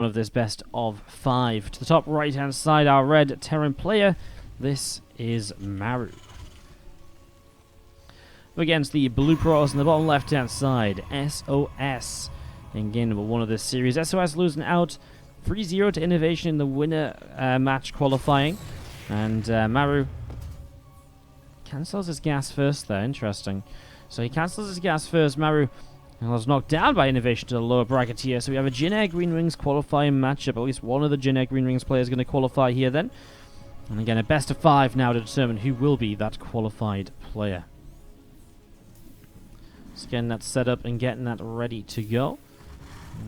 of this best of 5. To the top right hand side, our red Terran player. This is Maru. Against the blue pros on the bottom left hand side, sOs. In game number 1 of this series, sOs losing out 3-0 to Innovation in the winner match qualifying. And Maru cancels his gas first there. Interesting. So he cancels his gas first. Maru was knocked down by Innovation to the lower bracket here. So we have a Jin Air Green Wings qualifying matchup. At least one of the Jin Air Green Wings players going to qualify here then. And again, a best of 5 now to determine who will be that qualified player. Just getting that set up and getting that ready to go.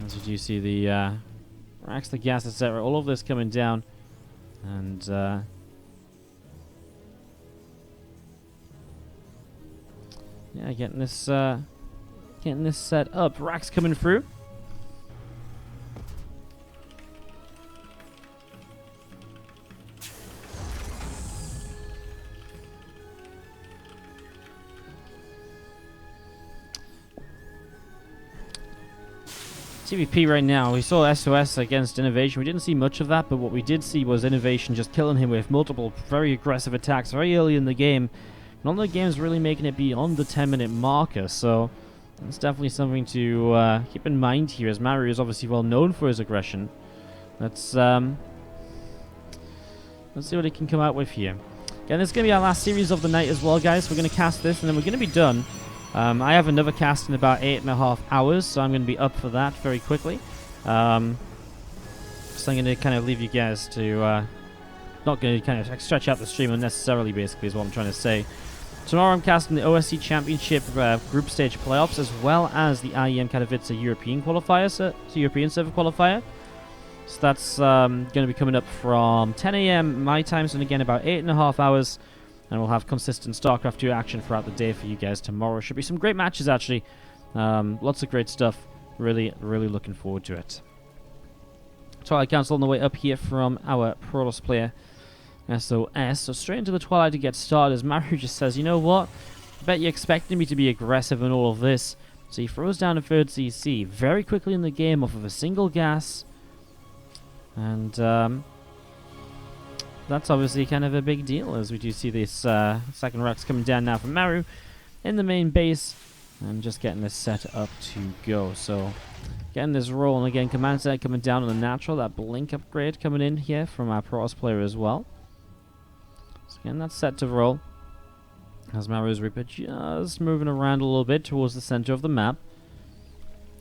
As you do see the racks, the gas, etc. All of this coming down. And yeah, getting this set up. Racks coming through. TvP right now, we saw sOs against Innovation. We didn't see much of that, but what we did see was Innovation just killing him with multiple very aggressive attacks very early in the game. None of the games really making it beyond the 10-minute marker, so that's definitely something to keep in mind here, as Maru is obviously well known for his aggression. Let's see what he can come out with here. Again, this is going to be our last series of the night as well, guys. We're going to cast this, and then we're going to be done. I have another cast in about 8.5 hours, so I'm going to be up for that very quickly. So I'm going to kind of leave you guys to... not going to kind of stretch out the stream unnecessarily, basically, is what I'm trying to say. Tomorrow I'm casting the OSC Championship Group Stage Playoffs, as well as the IEM Katowice European Qualifier, European Server Qualifier. So that's going to be coming up from 10 AM my time, so again about 8.5 hours. And we'll have consistent StarCraft 2 action throughout the day for you guys tomorrow. Should be some great matches, actually. Lots of great stuff. Really, really looking forward to it. Twilight Council on the way up here from our Protoss player, sOs. So straight into the Twilight to get started, as Maru just says, you know what? I bet you expected me to be aggressive in all of this. So he throws down a 3rd CC very quickly in the game off of a single gas. And that's obviously kind of a big deal, as we do see this second racks coming down now from Maru in the main base, and just getting this set up to go. So getting this roll, and again command set coming down on the natural, that blink upgrade coming in here from our Protoss player as well. So again, that's set to roll, as Maru's Reaper just moving around a little bit towards the center of the map,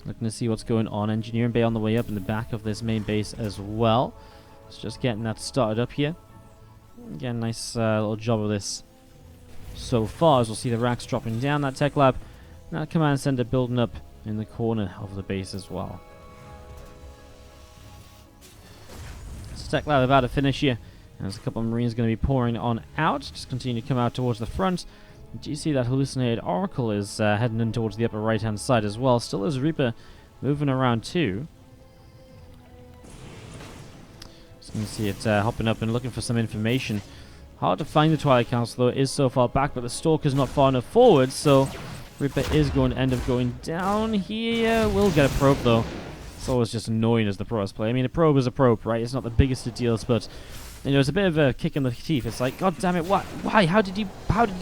looking to see what's going on. Engineering bay on the way up in the back of this main base as well. It's just getting that started up here. Again, nice little job of this so far, as we'll see the racks dropping down that tech lab. That command center building up in the corner of the base as well. This tech lab about to finish here. And there's a couple of Marines going to be pouring on out. Just continue to come out towards the front. Do you see that hallucinated Oracle is heading in towards the upper right hand side as well? Still is Reaper moving around too. You can see it hopping up and looking for some information. Hard to find the Twilight Council, though. It is so far back, but the Stalker's not far enough forward, so Reaper is going to end up going down here. We'll get a probe, though. It's always just annoying as the Protoss player. I mean, a probe is a probe, right? It's not the biggest of deals, but you know, it's a bit of a kick in the teeth. It's like, God damn it, what? Why? How did you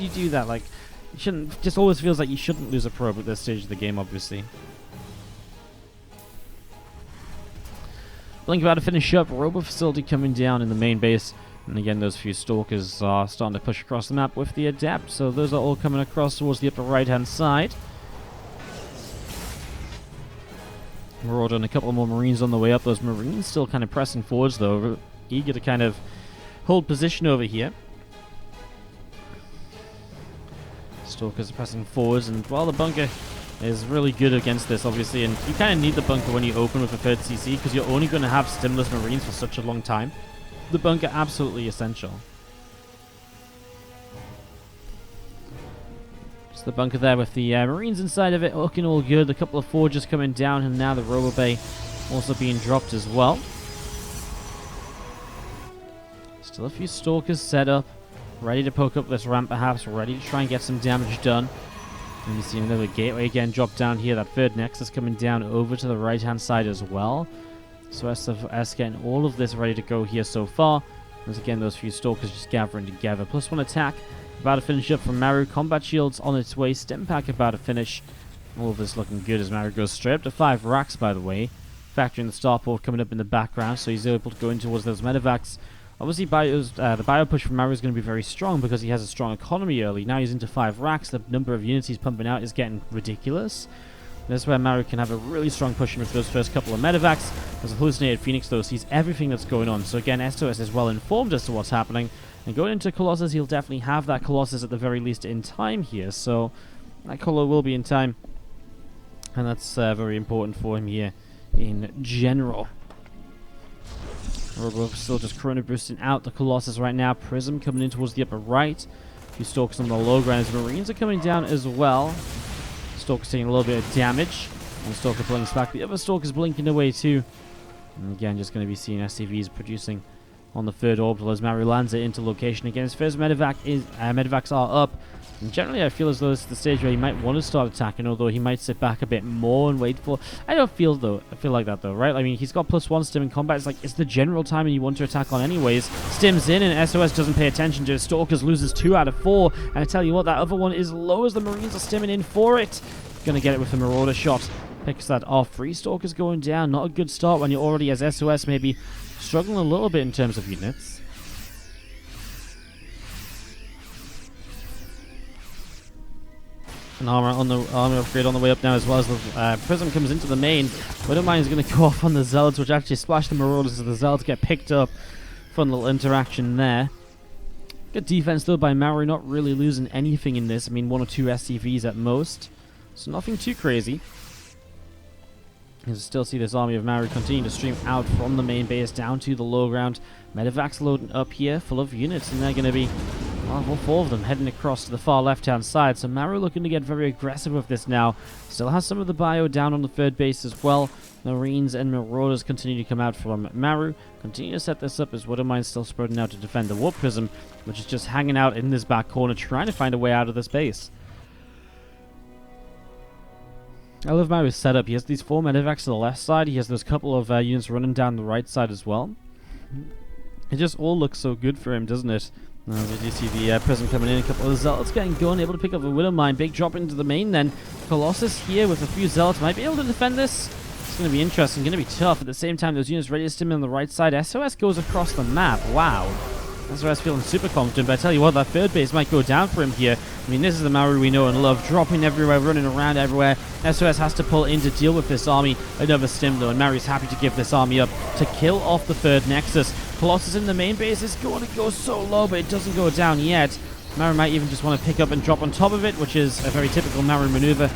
do that? Like, you shouldn't. Just always feels like you shouldn't lose a probe at this stage of the game, obviously. Blink about to finish up. Robo facility coming down in the main base. And again, those few Stalkers are starting to push across the map with the Adept. So those are all coming across towards the upper right-hand side. We're ordering a couple more Marines on the way up. Those Marines still kind of pressing forwards, though. Eager to kind of hold position over here. Stalkers are pressing forwards. And while the bunker is really good against this, obviously, and you kind of need the bunker when you open with a 3rd CC, because you're only going to have stimulus Marines for such a long time. The bunker absolutely essential. Just the bunker there with the Marines inside of it, looking all good. A couple of forges coming down, and now the Robo Bay also being dropped as well. Still a few Stalkers set up, ready to poke up this ramp perhaps, ready to try and get some damage done. And you see another gateway again drop down here. That 3rd Nexus coming down over to the right-hand side as well. So SOS getting all of this ready to go here so far. Once again, those few Stalkers just gathering together. +1 attack. About to finish up from Maru. Combat shields on its way. Stim pack about to finish. All of this looking good as Maru goes straight up to 5 racks, by the way. Factoring the starport coming up in the background, so he's able to go in towards those medevacs. Obviously, the bio push from Maru is going to be very strong because he has a strong economy early. Now he's into 5 racks. The number of units he's pumping out is getting ridiculous. That's where Maru can have a really strong push in with those first couple of medevacs. As a hallucinated Phoenix, though, sees everything that's going on. So again, sOs is well informed as to what's happening. And going into Colossus, he'll definitely have that Colossus at the very least in time here. So that Colo will be in time. And that's very important for him here in general. We're still just Chrono boosting out the Colossus right now. Prism coming in towards the upper right. A few Stalkers on the low ground as Marines are coming down as well. Stalker's taking a little bit of damage. One Stalker blinks back. The other Stalker's blinking away too. And again, just going to be seeing SCVs producing on the third orbital as Maru lands it into location. Again, his first medevacs are up. And generally, I feel as though it's the stage where he might want to start attacking, although he might sit back a bit more and wait for... I feel like that, though, right? I mean, he's got +1 stim in combat. It's like, it's the general timing you want to attack on anyways. Stims in, and SOS doesn't pay attention to his Stalkers, loses 2 out of 4. And I tell you what, that other one is low as the Marines are stimming in for it. Gonna get it with a Marauder shot. Picks that off. 3 Stalkers going down. Not a good start when you're already, as SOS, maybe struggling a little bit in terms of units. An armor upgrade on the way up now as well as the Prism comes into the main. Widowmine is going to go off on the Zealots, which actually splash the Marauders as the Zealots get picked up. Fun little interaction there. Good defense though by Maru, not really losing anything in this. I mean, 1 or 2 SCVs at most. So nothing too crazy. You can still see this army of Maru continue to stream out from the main base down to the low ground. Medevacs loading up here, full of units, and they're going to be... well, all 4 of them heading across to the far left-hand side. So Maru looking to get very aggressive with this now. Still has some of the bio down on the third base as well. Marines and Marauders continue to come out from Maru. Continue to set this up as Widowmine still spreading out to defend the Warp Prism, which is just hanging out in this back corner trying to find a way out of this base. I love Maru's setup. He has these 4 medevacs to the left side. He has those couple of units running down the right side as well. It just all looks so good for him, doesn't it? As we do see the Prism coming in, a couple of Zealots getting going, able to pick up a Widowmine. Big drop into the main then. Colossus here with a few Zealots. Might be able to defend this. It's going to be interesting, going to be tough. At the same time, those units ready to stim on the right side. SOS goes across the map. Wow. SOS feeling super confident, but I tell you what, that third base might go down for him here. I mean, this is the Maru we know and love, dropping everywhere, running around everywhere. SOS has to pull in to deal with this army. Another stim, though, and Maru's happy to give this army up to kill off the third Nexus. Colossus in the main base is going to go so low, but it doesn't go down yet. Maru might even just want to pick up and drop on top of it, which is a very typical Maru maneuver.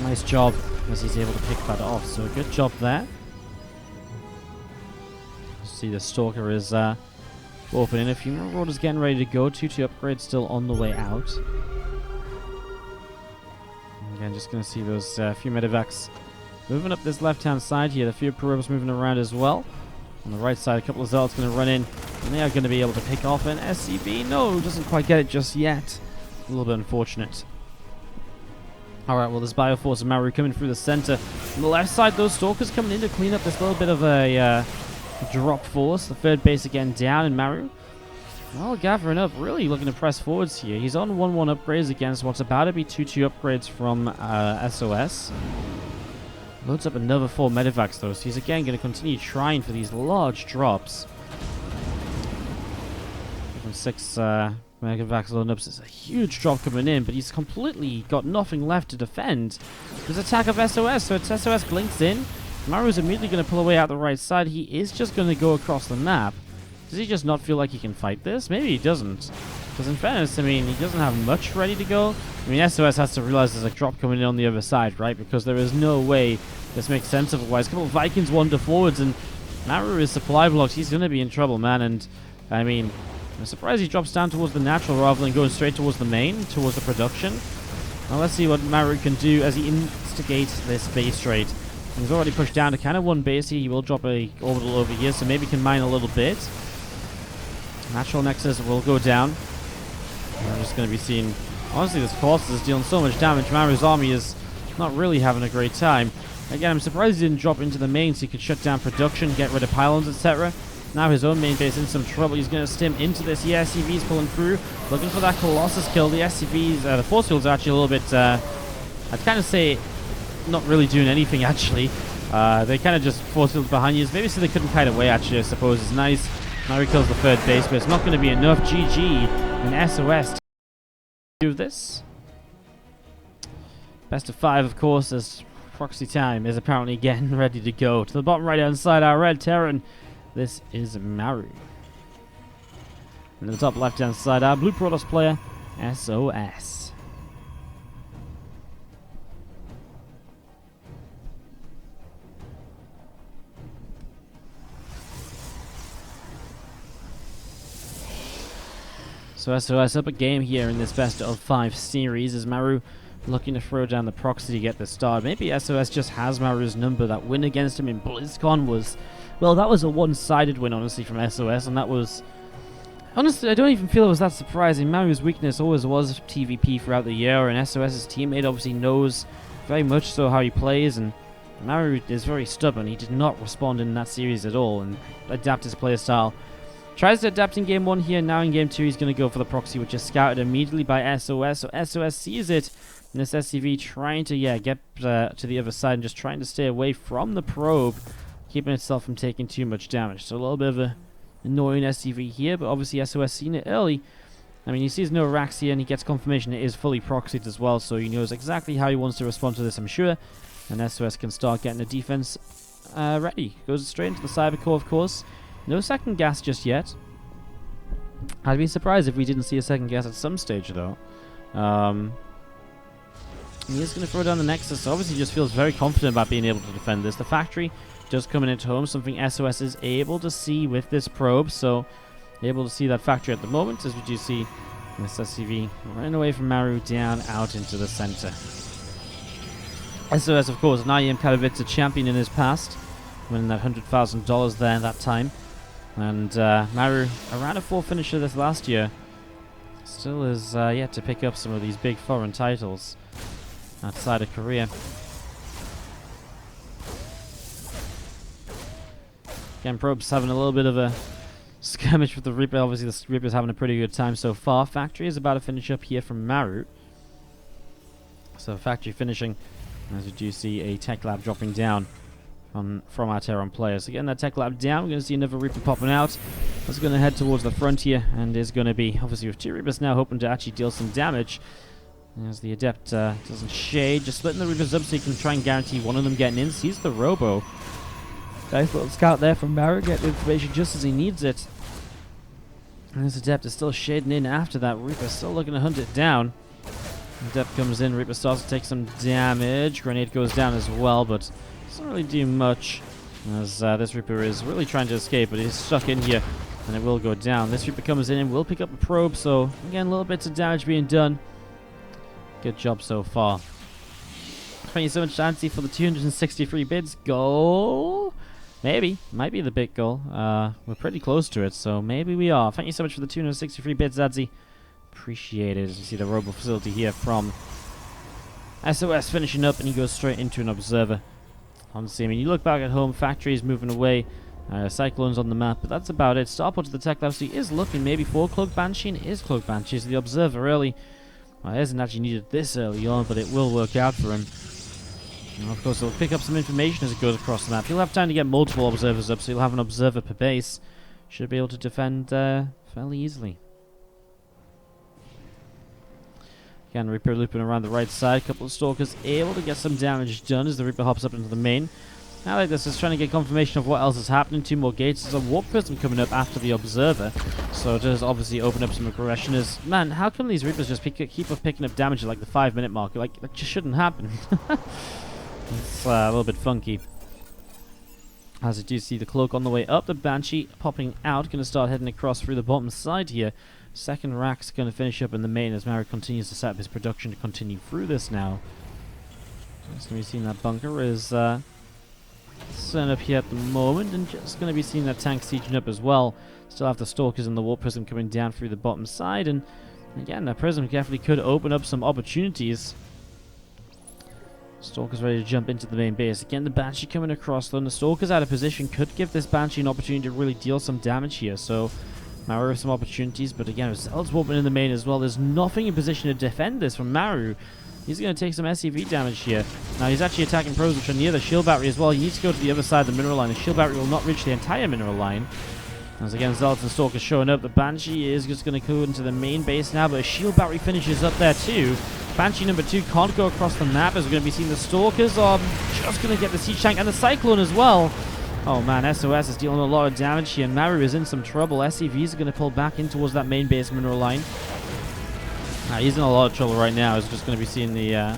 Nice job as he's able to pick that off, so good job there. See, the Stalker is... opening. A few Marauders getting ready to go. 2-2 upgrades still on the way out. Again, just going to see those few medevacs moving up this left-hand side here. The few probes moving around as well. On the right side, a couple of Zealots going to run in. And they are going to be able to pick off an SCV. No, doesn't quite get it just yet. A little bit unfortunate. Alright, well, there's Bioforce and Maru coming through the center. On the left side, those Stalkers coming in to clean up this little bit of a... drop force. The third base again down, and Maru, well, gathering up, really looking to press forwards here. He's on 1-1 upgrades against what's about to be 2-2 upgrades from SOS. Loads up another 4 medevacs though, so he's again going to continue trying for these large drops. 6 medevacs loading up, so it's a huge drop coming in, but he's completely got nothing left to defend. There's attack of SOS, so it's SOS blinks in. Maru's immediately going to pull away out the right side. He is just going to go across the map. Does he just not feel like he can fight this? Maybe he doesn't. Because in fairness, I mean, he doesn't have much ready to go. I mean, SOS has to realize there's a drop coming in on the other side, right? Because there is no way this makes sense otherwise. A couple of Vikings wander forwards, and Maru is supply blocked. He's going to be in trouble, man. And, I mean, I'm surprised he drops down towards the natural rather than going straight towards the main, towards the production. Now, let's see what Maru can do as he instigates this base trade. He's already pushed down to kind of one base here. He will drop a orbital over here, so maybe he can mine a little bit. Natural Nexus will go down. We're just going to be seeing... honestly, this Colossus is dealing so much damage. Maru's army is not really having a great time. Again, I'm surprised he didn't drop into the main so he could shut down production, get rid of pylons, etc. Now his own main base in some trouble. He's going to stim into this. Yeah, SCV's pulling through, looking for that Colossus kill. The SCVs, the force fields are actually a little bit, I'd kind of say, not really doing anything actually. They kind of just force field behind you. Maybe so they couldn't kite away actually, I suppose. It's nice. Maru kills the third base, but it's not going to be enough. GG and SOS to do this. Best of 5, of course, as proxy time is apparently getting ready to go. To the bottom right hand side, our red Terran. This is Maru. And the top left hand side, our blue Protoss player, SOS. So SOS up a game here in this best of 5 series as Maru looking to throw down the proxy to get the start. Maybe SOS just has Maru's number. That win against him in BlizzCon was, well, that was a one-sided win, honestly, from SOS, and that was, honestly, I don't even feel it was that surprising. Maru's weakness always was TvP throughout the year, and SOS's teammate obviously knows very much so how he plays, and Maru is very stubborn. He did not respond in that series at all and adapt his playstyle. Tries to adapt in game 1 here. Now in game 2 he's going to go for the proxy, which is scouted immediately by SOS. So SOS sees it, and this SCV trying to get to the other side and just trying to stay away from the probe, keeping itself from taking too much damage. So a little bit of a annoying SCV here, but obviously SOS seen it early. I mean, he sees no racks here, and he gets confirmation it is fully proxied as well, so he knows exactly how he wants to respond to this, I'm sure. And SOS can start getting the defense ready. Goes straight into the cyber core, of course. No second gas just yet. I'd be surprised if we didn't see a second gas at some stage, though. He is going to throw down the Nexus, so obviously just feels very confident about being able to defend this. The factory just coming into home, something SOS is able to see with this probe, so able to see that factory at the moment, as we do see this SCV running away from Maru down out into the center. SOS, of course, an IEM Katowice champion in his past, winning that $100,000 there that time. And Maru, around a 4 finisher this last year, still is yet to pick up some of these big foreign titles outside of Korea. Again, Probe's having a little bit of a skirmish with the Reaper. Obviously, the Reaper's having a pretty good time so far. Factory is about to finish up here from Maru. So Factory finishing, as you do see a Tech Lab dropping down from our Terran players. Again, that Tech Lab down, we're going to see another Reaper popping out. That's going to head towards the frontier, and is going to be, obviously with 2 Reapers now, hoping to actually deal some damage. As the Adept doesn't shade, just splitting the Reapers up so you can try and guarantee one of them getting in. Sees the Robo. Nice little scout there from Maru, getting information just as he needs it. And this Adept is still shading in after that. Reaper still looking to hunt it down. Adept comes in, Reaper starts to take some damage. Grenade goes down as well, but doesn't really do much, as this Reaper is really trying to escape, but he's stuck in here, and it will go down. This Reaper comes in and will pick up a probe, so again, little bits of damage being done. Good job so far. Thank you so much, Nancy, for the 263 bids. Goal? Maybe. Might be the bit goal. We're pretty close to it, so maybe we are. Thank you so much for the 263 bids, Zadzi. Appreciate it. As you see the Robo facility here from SOS finishing up, and he goes straight into an Observer. Honestly, I mean, you look back at home, Factory's moving away, Cyclone's on the map, but that's about it. Starport to the Tech Lab, so he is looking maybe for Cloak Banshee, and it is Cloak Banshee. So the Observer early. Well, he hasn't actually needed this early on, but it will work out for him. And of course, he'll pick up some information as it goes across the map. He'll have time to get multiple Observers up, so he'll have an Observer per base. Should be able to defend fairly easily. Again, Reaper looping around the right side. A couple of Stalkers able to get some damage done as the Reaper hops up into the main. I like this, is trying to get confirmation of what else is happening. 2 more gates. There's a Warp Prism coming up after the Observer, so it does obviously open up some aggression. As, man, how come these Reapers just keep on picking up damage at like the 5-minute mark? Like, that just shouldn't happen. It's a little bit funky. As you do see the Cloak on the way up, the Banshee popping out, going to start heading across through the bottom side here. Second rack's going to finish up in the main as Maru continues to set up his production to continue through this now. Just going to be seeing that bunker is set up here at the moment, and just going to be seeing that tank sieging up as well. Still have the Stalkers and the Warp Prism coming down through the bottom side, and again, that Prism definitely could open up some opportunities. Stalker's ready to jump into the main base. Again, the Banshee coming across, though, and the Stalker's out of position could give this Banshee an opportunity to really deal some damage here. So, Maru has some opportunities, but again, with Zealots warping in the main as well, there's nothing in position to defend this from Maru. He's going to take some SCV damage here. Now, he's actually attacking pros, which are near the shield battery as well. He needs to go to the other side of the mineral line. The shield battery will not reach the entire mineral line. As again, Zealots and Stalker showing up. The Banshee is just going to go into the main base now, but a shield battery finishes up there too. Banshee number 2 can't go across the map, as we're going to be seeing the Stalkers are just going to get the Siege Tank and the Cyclone as well. Oh man, SOS is dealing a lot of damage here, and Maru is in some trouble. SCVs are going to pull back in towards that main base mineral line. He's in a lot of trouble right now. He's just going to be seeing the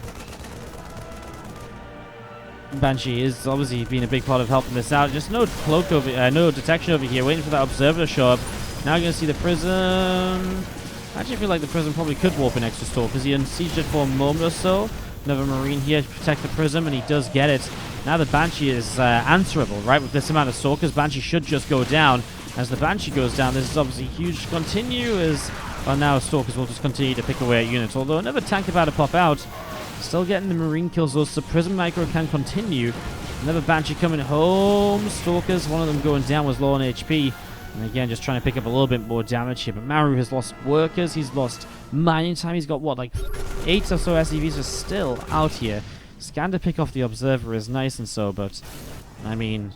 Banshee is obviously being a big part of helping this out. Just no cloak over, no detection over here. Waiting for that observer to show up. Now you're going to see the Prism. I actually feel like the Prism probably could warp an extra store because he unsieged it for a moment or so. Another Marine here to protect the Prism, and he does get it. Now the Banshee is answerable, right? With this amount of Stalkers, Banshee should just go down. As the Banshee goes down, this is obviously huge to continue as... Well, now Stalkers will just continue to pick away at units. Although another tank about to pop out. Still getting the Marine kills, though, so Prism Micro can continue. Another Banshee coming home. Stalkers, one of them going down, was low on HP. And again, just trying to pick up a little bit more damage here. But Maru has lost workers. He's lost mining time. He's got, what, like 8 or so SCVs are still out here. Scan to pick off the Observer is nice and so, but, I mean,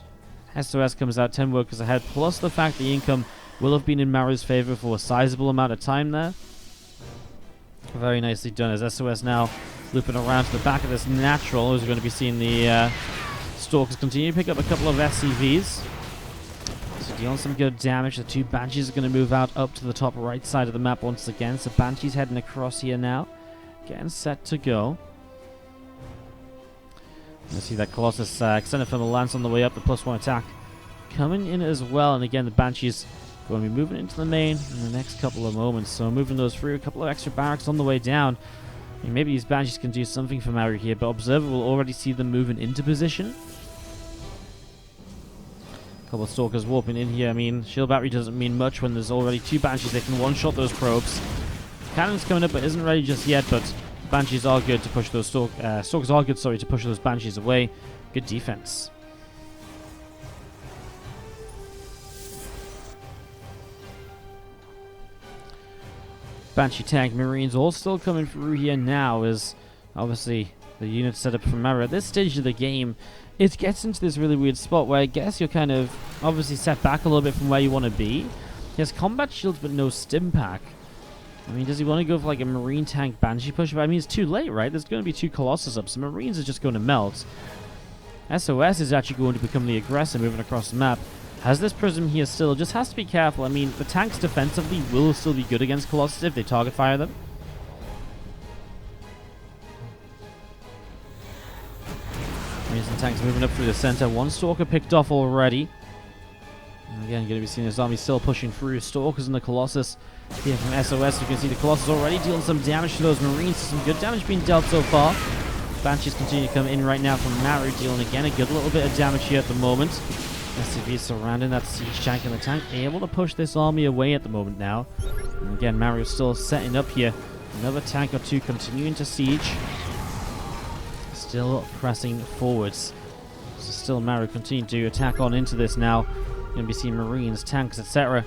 SOS comes out 10 workers ahead, plus the fact the income will have been in Maru's favor for a sizable amount of time there. Very nicely done, as SOS now looping around to the back of this natural, as we're going to be seeing the Stalkers continue to pick up a couple of SCVs. So dealing some good damage. The 2 Banshees are going to move out up to the top right side of the map once again. So Banshees heading across here now, getting set to go. You see that Colossus extended from the lance on the way up, the +1 attack coming in as well. And again, the Banshees going to be moving into the main in the next couple of moments. So moving those through, a couple of extra barracks on the way down. I mean, maybe these Banshees can do something for Maru here, but Observer will already see them moving into position. A couple of Stalkers warping in here. I mean, shield battery doesn't mean much when there's already 2 Banshees. They can one-shot those probes. Cannon's coming up, but isn't ready just yet, but Banshees are good to push those Stalkers are good, sorry, to push those Banshees away. Good defense. Banshee tank, Marines all still coming through here now, as obviously the unit set up from Maru. At this stage of the game, it gets into this really weird spot where I guess you're kind of obviously set back a little bit from where you want to be. He has combat shields but no stim pack. I mean, does he want to go for like a Marine tank Banshee push? But I mean, it's too late, right? There's going to be 2 Colossus up, so Marines are just going to melt. SOS is actually going to become the aggressor moving across the map. Has this Prism here still, just has to be careful. I mean, the tanks defensively will still be good against Colossus if they target fire them. Marines and tanks moving up through the center. 1 Stalker picked off already. And again, going to be seeing his army still pushing through. Stalkers and the Colossus here from SOS. You can see the Colossus already dealing some damage to those Marines. Some good damage being dealt so far. Banshees continue to come in right now from Maru, dealing again a good little bit of damage here at the moment. SCV surrounding that siege tank, and the tank able to push this army away at the moment now. And again, Maru is still setting up here. Another tank or 2 continuing to siege. Still pressing forwards. So still Maru continuing to attack on into this now. You're going to be seeing Marines, tanks, etc.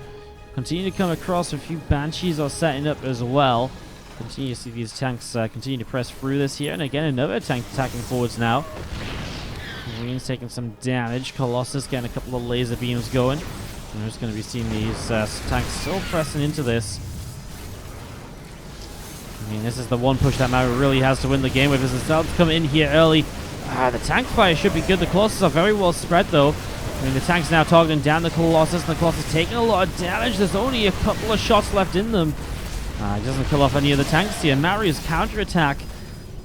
Continue to come across. A few Banshees are setting up as well. Continue to see these tanks continue to press through this here. And again, another tank attacking forwards now. Marines taking some damage. Colossus getting a couple of laser beams going. And we're just going to be seeing these tanks still pressing into this. I mean, this is the one push that Maru really has to win the game with. As the Celts come in here early. The tank fire should be good. The Colossus are very well spread, though. I mean, the tank's now targeting down the Colossus, and the Colossus taking a lot of damage. There's only a couple of shots left in them. It doesn't kill off any of the tanks here. Maru's counterattack.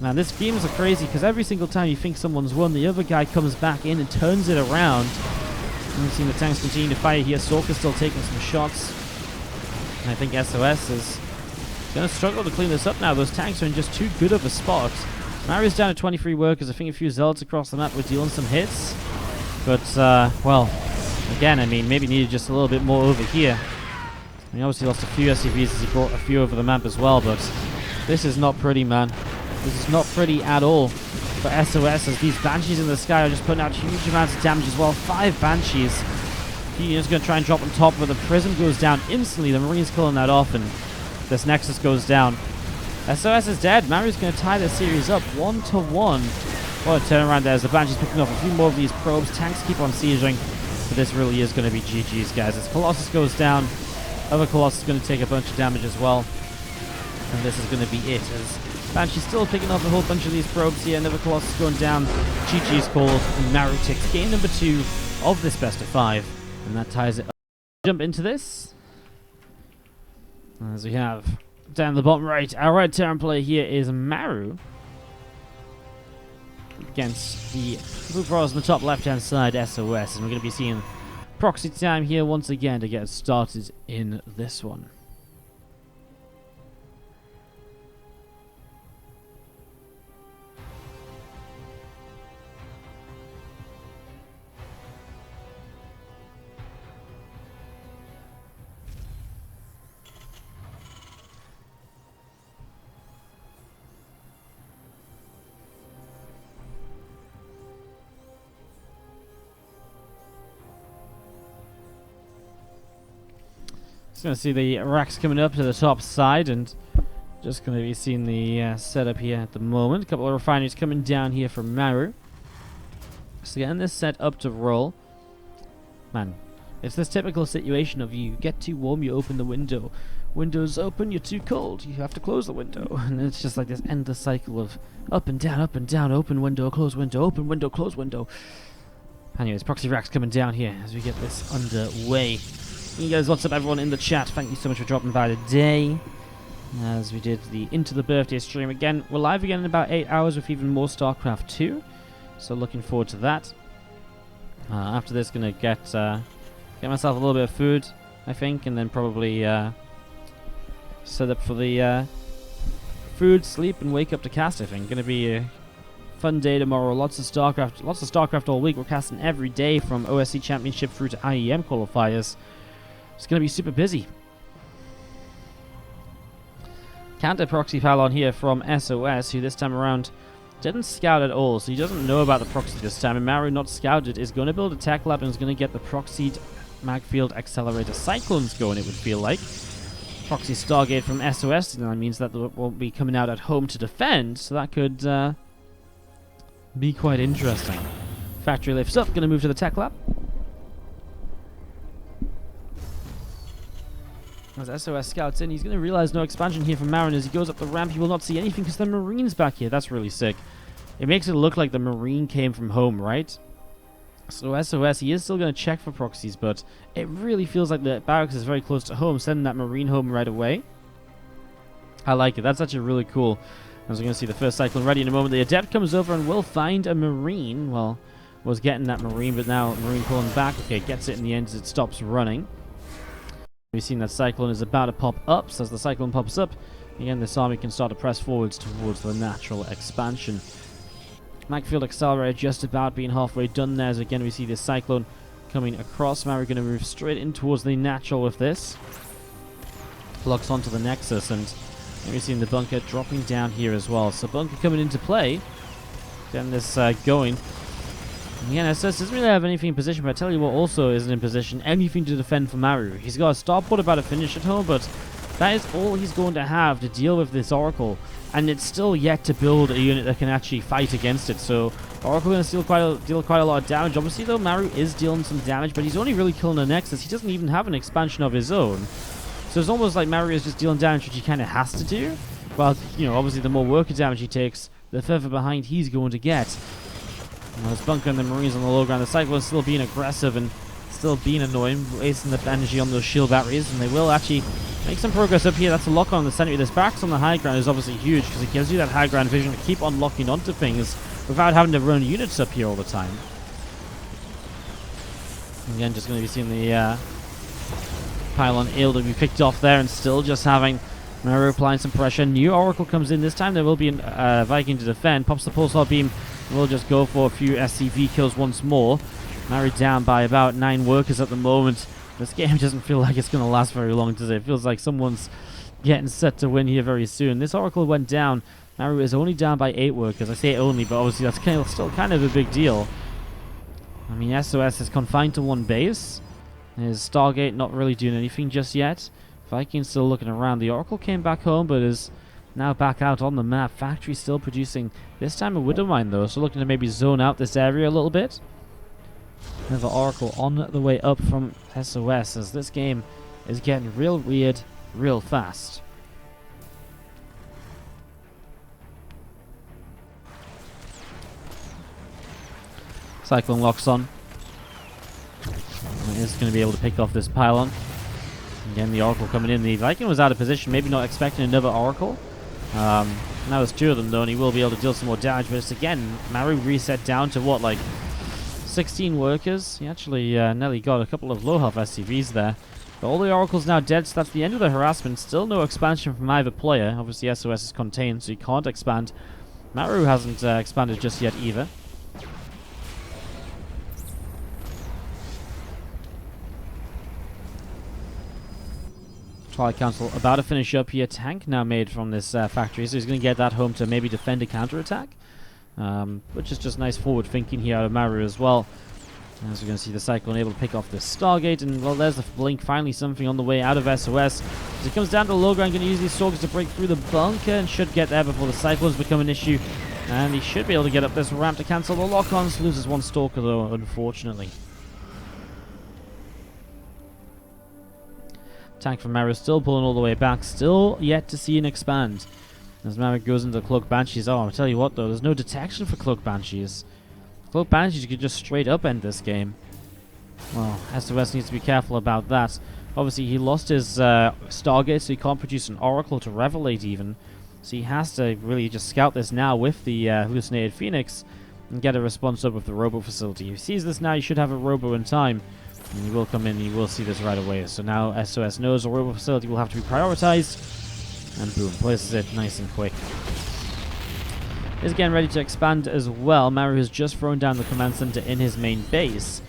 Now, this games are crazy, because every single time you think someone's won, the other guy comes back in and turns it around. And we've seen the tanks continue to fire here. Stalker's still taking some shots. And I think SOS is going to struggle to clean this up now. Those tanks are in just too good of a spot. Maru's down to 23 workers. I think a few Zealots across the map were dealing some hits. But, well, again, I mean, maybe needed just a little bit more over here. I mean, obviously lost a few SCVs as he brought a few over the map as well, but this is not pretty, man. This is not pretty at all. for SOS, as these Banshees in the sky are just putting out huge amounts of damage as well. 5 Banshees. He's going to try and drop on top, but the Prism goes down instantly. The Marine's killing that off, and this Nexus goes down. SOS is dead. Maru's going to tie this series up 1-1. What a turnaround there as the Banshee's picking off a few more of these probes. Tanks keep on sieging, but this really is going to be GG's, guys. As Colossus goes down, other Colossus is going to take a bunch of damage as well. And this is going to be it, as Banshee's still picking off a whole bunch of these probes here. Another Colossus going down. GG's called, and Maru takes game number 2 of this best of 5. And that ties it up. Jump into this. As we have down the bottom right, our red Terran player here is Maru. Against the blue pros on the top left-hand side, SOS. And we're going to be seeing proxy time here once again to get us started in this one. Just going to see the racks coming up to the top side, and just going to be seeing the setup here at the moment. A couple of refineries coming down here from Maru. So getting this set up to roll. Man, it's this typical situation of you get too warm, you open the window. Window's open, you're too cold, you have to close the window. And it's just like this endless cycle of up and down, open window, close window, open window, close window. Anyways, proxy racks coming down here as we get this underway. Hey guys, what's up everyone in the chat? Thank you so much for dropping by today. As we did the Into the Birthday stream again. We're live again in about 8 hours with even more StarCraft 2. So looking forward to that. After this, gonna get myself a little bit of food, I think, and then probably set up for the food, sleep, and wake up to cast, I think. Gonna be a fun day tomorrow. Lots of StarCraft all week. We're casting every day from OSC Championship through to IEM Qualifiers. It's going to be super busy. Counter proxy pylon here from SOS, who this time around didn't scout at all, so he doesn't know about the proxy this time. And Maru, not scouted, is going to build a tech lab and is going to get the proxied magfield accelerator cyclones going, it would feel like. Proxy Stargate from SOS, and that means that they won't be coming out at home to defend, so that could be quite interesting. Factory lifts up, going to move to the tech lab. As SOS scouts in, he's going to realize no expansion here from Marin. As he goes up the ramp, he will not see anything because the Marine's back here. That's really sick. It makes it look like the Marine came from home, right? So SOS, he is still going to check for proxies, but it really feels like the barracks is very close to home, sending that Marine home right away. I like it. That's actually really cool. As we're going to see the first cyclone ready in a moment. The Adept comes over and will find a Marine. Well, was getting that Marine, but now Marine pulling back. Okay, gets it in the end as it stops running. We've seen that Cyclone is about to pop up, so as the Cyclone pops up, again this army can start to press forwards towards the natural expansion. Magfield Accelerator just about being halfway done there, as again we see this Cyclone coming across. Now we're going to move straight in towards the natural with this. Locks onto the Nexus, and we've seen the bunker dropping down here as well. So bunker coming into play, getting this going. Again, SS doesn't really have anything in position, but I tell you what also isn't in position, anything to defend for Maru. He's got a starport about to finish at home, but that is all he's going to have to deal with this Oracle. And it's still yet to build a unit that can actually fight against it. So Oracle going to deal quite a lot of damage. Obviously, though, Maru is dealing some damage, but he's only really killing the Nexus. He doesn't even have an expansion of his own. So it's almost like Maru is just dealing damage, which he kind of has to do. Well, you know, obviously, the more worker damage he takes, the further behind he's going to get. This bunker and the Marines on the low ground. The Cyclone's still being aggressive and still being annoying, wasting the energy on those shield batteries, and they will actually make some progress up here. That's a lock on the center. This backs on the high ground is obviously huge because it gives you that high ground vision to keep on locking onto things without having to run units up here all the time. Again, just going to be seeing the pylon able to be picked off there, and still just having Maru applying some pressure. New Oracle comes in this time. There will be a Viking to defend. Pops the pulsar beam. We'll just go for a few SCV kills once more. Maru down by about 9 workers at the moment. This game doesn't feel like it's going to last very long, does it? It feels like someone's getting set to win here very soon. This Oracle went down. Maru is only down by 8 workers. I say only, but obviously that's still kind of a big deal. I mean, SOS is confined to one base. His Stargate not really doing anything just yet. Vikings still looking around. The Oracle came back home, but is now back out on the map. Factory still producing, this time a Widow Mine though, so looking to maybe zone out this area a little bit. Another Oracle on the way up from SOS, as this game is getting real weird, real fast. Cyclone locks on. And is going to be able to pick off this pylon. Again, the Oracle coming in. The Viking was out of position, maybe not expecting another Oracle. Now there's 2 of them though, and he will be able to deal some more damage. But it's again, Maru reset down to what, like 16 workers? He actually nearly got a couple of low health SCVs there. But all the Oracles now dead, so that's the end of the harassment. Still no expansion from either player. Obviously SOS is contained, so he can't expand. Maru hasn't expanded just yet either. Twilight Council about to finish up here. Tank now made from this factory, so he's going to get that home to maybe defend a counterattack. Which is just nice forward thinking here out of Maru as well. As we're going to see the Cyclone able to pick off this Stargate, and well, there's the blink, finally something on the way out of SOS. As it comes down to the low ground, going to use these Stalkers to break through the bunker, and should get there before the Cyclones become an issue. And he should be able to get up this ramp to cancel the lock-ons. Loses 1 Stalker though, unfortunately. Tank from Maru still pulling all the way back, still yet to see an expand. As Maru goes into Cloak Banshees, I'll tell you what though, there's no detection for Cloak Banshees. Cloak Banshees could just straight up end this game. Well, SOS needs to be careful about that. Obviously he lost his Stargate, so he can't produce an Oracle to Revelate even. So he has to really just scout this now with the Hallucinated Phoenix and get a response up with the Robo Facility. If he sees this now, he should have a Robo in time. And he will come in, he will see this right away. So now SOS knows the Robo Facility will have to be prioritized. And boom, places it nice and quick. Is getting ready to expand as well. Maru has just thrown down the command center in his main base.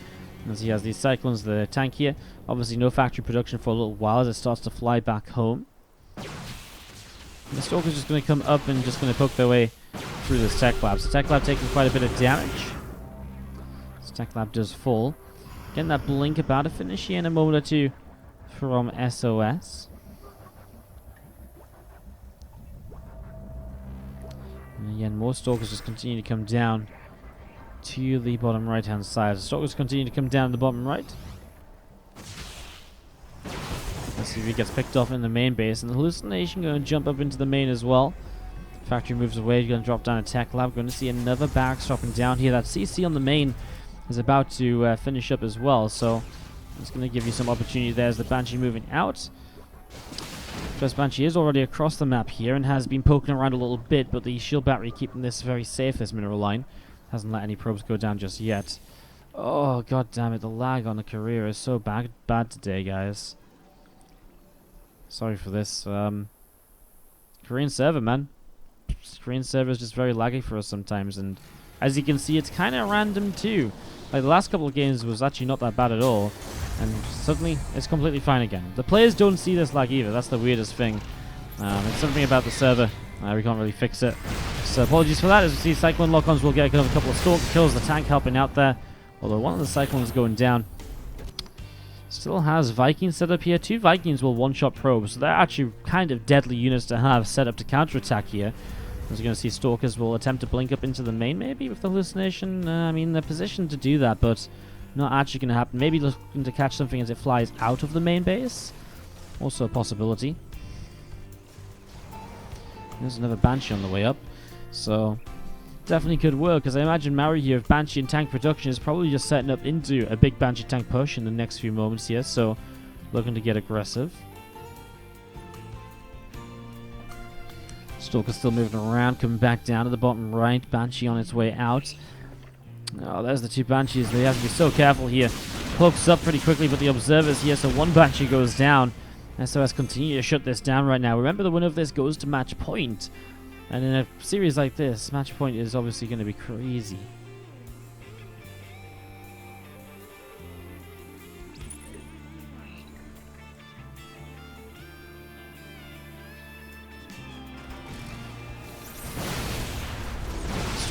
As he has these Cyclones, the tank here. Obviously no factory production for a little while as it starts to fly back home. And the Stalker's just going to come up and just going to poke their way through this Tech Lab. So Tech Lab taking quite a bit of damage. This Tech Lab does fall. Getting that blink about to finish here in a moment or two from SOS. And again, more Stalkers just continue to come down to the bottom right hand side. The Stalkers continue to come down to the bottom right. Let's see if he gets picked off in the main base. And the Hallucination going to jump up into the main as well. Factory moves away, going to drop down a Tech Lab. Going to see another barracks dropping down here. That CC on the main is about to finish up as well, so it's going to give you some opportunity there as the Banshee moving out. First Banshee is already across the map here and has been poking around a little bit, but the shield battery keeping this very safe, this mineral line. Hasn't let any probes go down just yet. Oh, god damn it, the lag on the career is so bad today, guys. Sorry for this. Korean server, man. Korean server is just very laggy for us sometimes, and as you can see, it's kind of random too. Like the last couple of games was actually not that bad at all, and suddenly it's completely fine again. The players don't see this lag either. That's the weirdest thing. It's something about the server. We can't really fix it. So apologies for that. As we see, Cyclone lock-ons will get another couple of Stalker kills. The tank helping out there, although one of the Cyclones going down. Still has Vikings set up here. 2 Vikings will one-shot probes, so they're actually kind of deadly units to have set up to counterattack here. As you're going to see, Stalkers will attempt to blink up into the main, maybe, with the Hallucination. I mean, they're positioned to do that, but not actually going to happen. Maybe looking to catch something as it flies out of the main base. Also a possibility. There's another Banshee on the way up. So, definitely could work, because I imagine Maru here, if Banshee and tank production, is probably just setting up into a big Banshee tank push in the next few moments here. So, looking to get aggressive. Stalker still moving around, coming back down to the bottom right. Banshee on its way out. Oh, there's the 2 Banshees. They have to be so careful here. Cloaks up pretty quickly, but the Observer's here, so 1 Banshee goes down. SOS continue to shut this down right now. Remember, the winner of this goes to match point. And in a series like this, match point is obviously going to be crazy.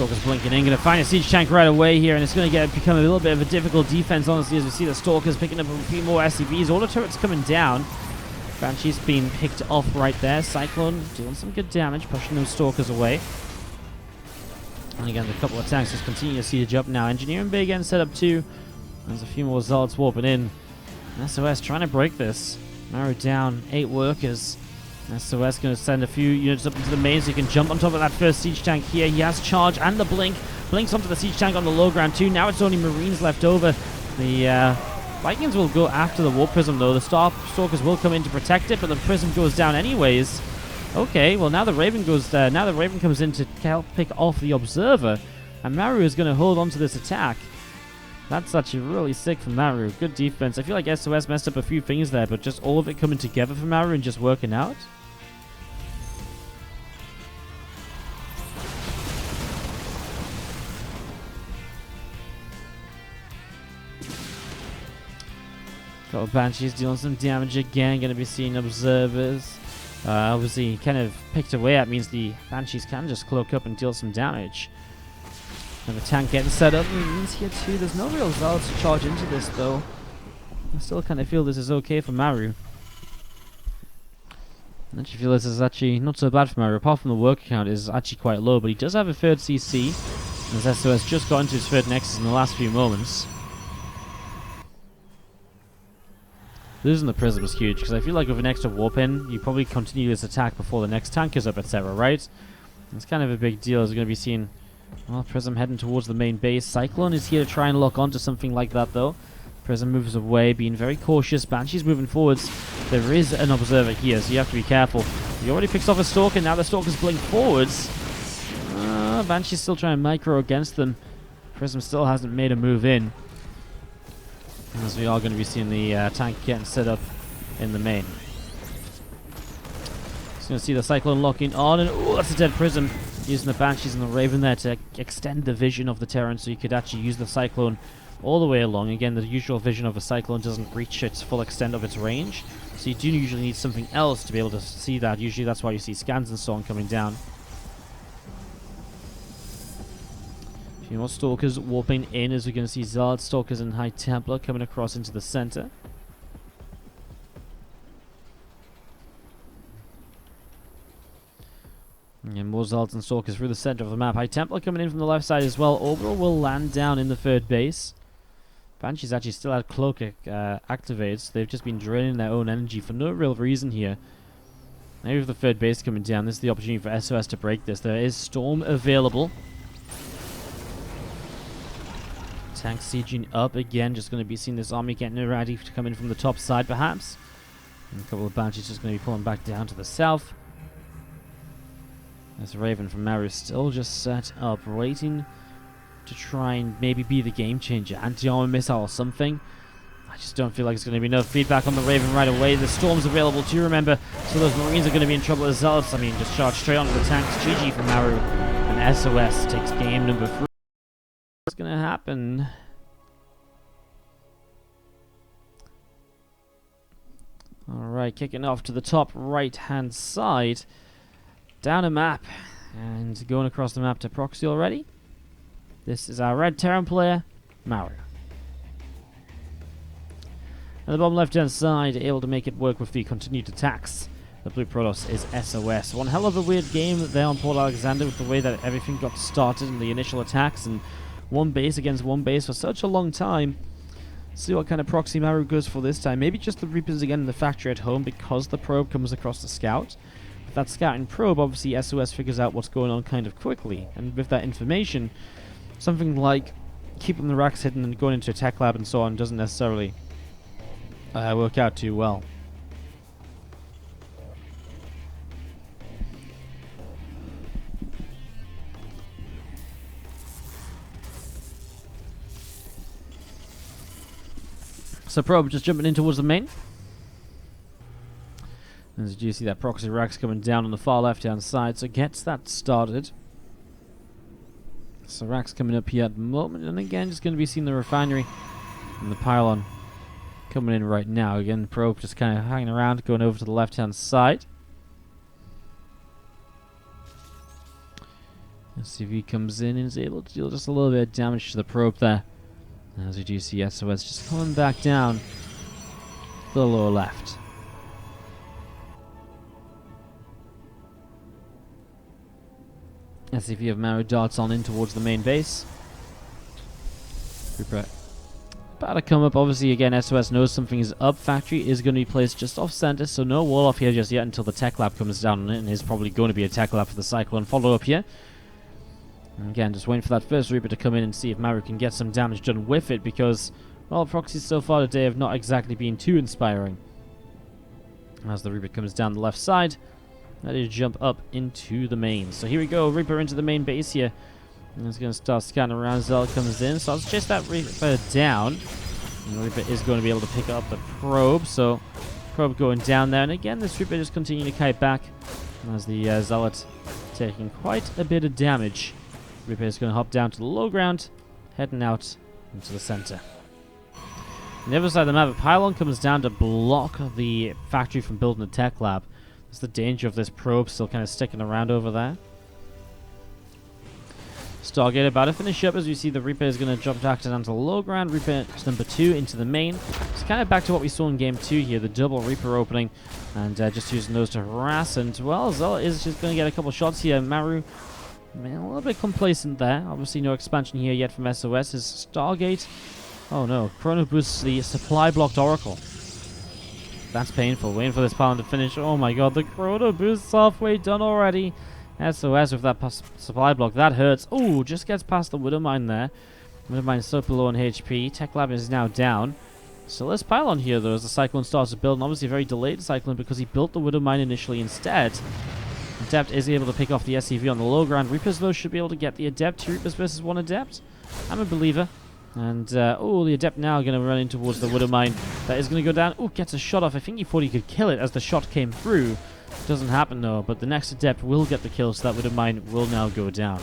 Stalker's blinking in, going to find a siege tank right away here, and it's going to become a little bit of a difficult defense, honestly, as we see the Stalkers picking up a few more SCVs. All the turrets coming down. Banshee's being picked off right there. Cyclone doing some good damage, pushing those Stalkers away. And again, the couple of tanks just continue to siege up now. Engineering Bay again set up too. There's a few more Zealots warping in. SOS trying to break this. Maru down 8 workers. SOS going to send a few units up into the main so he can jump on top of that first siege tank here. He has charge and the blink. Blinks onto the siege tank on the low ground too. Now it's only Marines left over. The Vikings will go after the Warp Prism though. The Stalkers will come in to protect it, but the Prism goes down anyways. Okay, well now the Raven goes there. Now the Raven comes in to help pick off the Observer, and Maru is going to hold on to this attack. That's actually really sick from Maru. Good defense. I feel like SOS messed up a few things there, but just all of it coming together for Maru and just working out. Got Banshees dealing some damage again. Going to be seeing Observers. Obviously, kind of picked away at means the Banshees can just cloak up and deal some damage. And the tank getting set up means here too. There's no real Zealots to charge into this though. I still kind of feel this is okay for Maru. I actually feel this is actually not so bad for Maru. Apart from the work count is actually quite low, but he does have a third CC. As SOS just got into his third Nexus in the last few moments. Losing the Prism is huge, because I feel like with an extra warp in, you probably continue this attack before the next tank is up, etc., right? It's kind of a big deal, as we're going to be seeing, well, Prism heading towards the main base. Cyclone is here to try and lock onto something like that, though. Prism moves away, being very cautious. Banshee's moving forwards. There is an Observer here, so you have to be careful. He already picks off a Stalker, now the Stalker's blink forwards. Banshee's still trying to micro against them. Prism still hasn't made a move in. As we are going to be seeing the tank getting set up in the main. Just going to see the Cyclone locking on, and oh, that's a dead Prism. Using the Banshees and the Raven there to extend the vision of the Terran, so you could actually use the Cyclone all the way along. Again, the usual vision of a Cyclone doesn't reach its full extent of its range, so you do usually need something else to be able to see that. Usually that's why you see scans and so on coming down. A few more Stalkers warping in, as we're going to see Zard, Stalkers, and High Templar coming across into the center. And more Zards and Stalkers through the center of the map. High Templar coming in from the left side as well. Orbital will land down in the third base. Banshees actually still had Cloak activated, so they've just been draining their own energy for no real reason here. Maybe with the third base coming down, this is the opportunity for SOS to break this. There is Storm available. Tank sieging up again, just going to be seeing this army getting ready to come in from the top side perhaps. And a couple of Banshees just going to be pulling back down to the south. This Raven from Maru is still just set up, waiting to try and maybe be the game changer. Anti-armor missile or something. I just don't feel like it's going to be enough feedback on the Raven right away. The Storm's available too, remember, so those Marines are going to be in trouble as Zealots. I mean, just charge straight onto the tanks. GG from Maru, and SOS takes game number 3. What's going to happen? Alright, kicking off to the top right-hand side. Down a map, and going across the map to proxy already. This is our red Terran player, Maru. At the bottom left-hand side, able to make it work with the continued attacks. The blue Protoss is SOS. One hell of a weird game there on Port Alexander with the way that everything got started in the initial attacks, and one base against one base for such a long time. See what kind of proxy Maru goes for this time. Maybe just the Reapers again in the factory at home, because the probe comes across the scout. With that scouting probe, obviously SOS figures out what's going on kind of quickly, and with that information, something like keeping the racks hidden and going into a tech lab and so on doesn't necessarily work out too well. So probe just jumping in towards the main. As you see that proxy racks coming down on the far left hand side, so gets that started. So racks coming up here at the moment, and again just going to be seeing the refinery and the pylon coming in right now. Again, probe just kind of hanging around, going over to the left hand side. SCV comes in and is able to deal just a little bit of damage to the probe there. As we do see SOS just coming back down to the lower left. SCV of Maru darts on in towards the main base. Reaper about to come up. Obviously, again, SOS knows something is up. Factory is going to be placed just off center, so no wall off here just yet until the tech lab comes down on it, and there's probably going to be a tech lab for the Cyclone follow-up here. And again, just waiting for that first Reaper to come in and see if Maru can get some damage done with it, because, well, proxies so far today have not exactly been too inspiring. As the Reaper comes down the left side, ready to jump up into the main. So here we go, Reaper into the main base here. And it's going to start scanning around. Zell comes in, so let's chase that Reaper down. And the Reaper is going to be able to pick up the probe, so probe going down there. And again, this Reaper just continuing to kite back as the Zealot taking quite a bit of damage. Reaper is going to hop down to the low ground, heading out into the center. On the other side of the map, a pylon comes down to block the factory from building a tech lab. That's the danger of this probe still kind of sticking around over there. Stargate about to finish up as we see the Reaper is going to drop down to the low ground. Reaper number 2 into the main. It's kind of back to what we saw in game 2 here, the double Reaper opening, and just using those to harass. And, well, Zella is just going to get a couple shots here. Maru, man, a little bit complacent there. Obviously no expansion here yet from SOS. His Stargate. Oh no, Chrono boosts the supply blocked Oracle. That's painful. Waiting for this pylon to finish. Oh my god, the Chrono boost's halfway done already. SOS with that supply block. That hurts. Oh, just gets past the Widowmine there. Widowmine is so below on HP. Tech Lab is now down. So let's pylon here though as the Cyclone starts to build. And obviously a very delayed Cyclone because he built the Widowmine initially instead. Adept is able to pick off the SCV on the low ground. Reapers though should be able to get the Adept. 2 Reapers versus 1 Adept. I'm a believer. And, oh, the Adept now going to run in towards the Widowmine. That is going to go down. Oh, gets a shot off. I think he thought he could kill it as the shot came through. Doesn't happen though, but the next Adept will get the kill, so that Widowmine will now go down.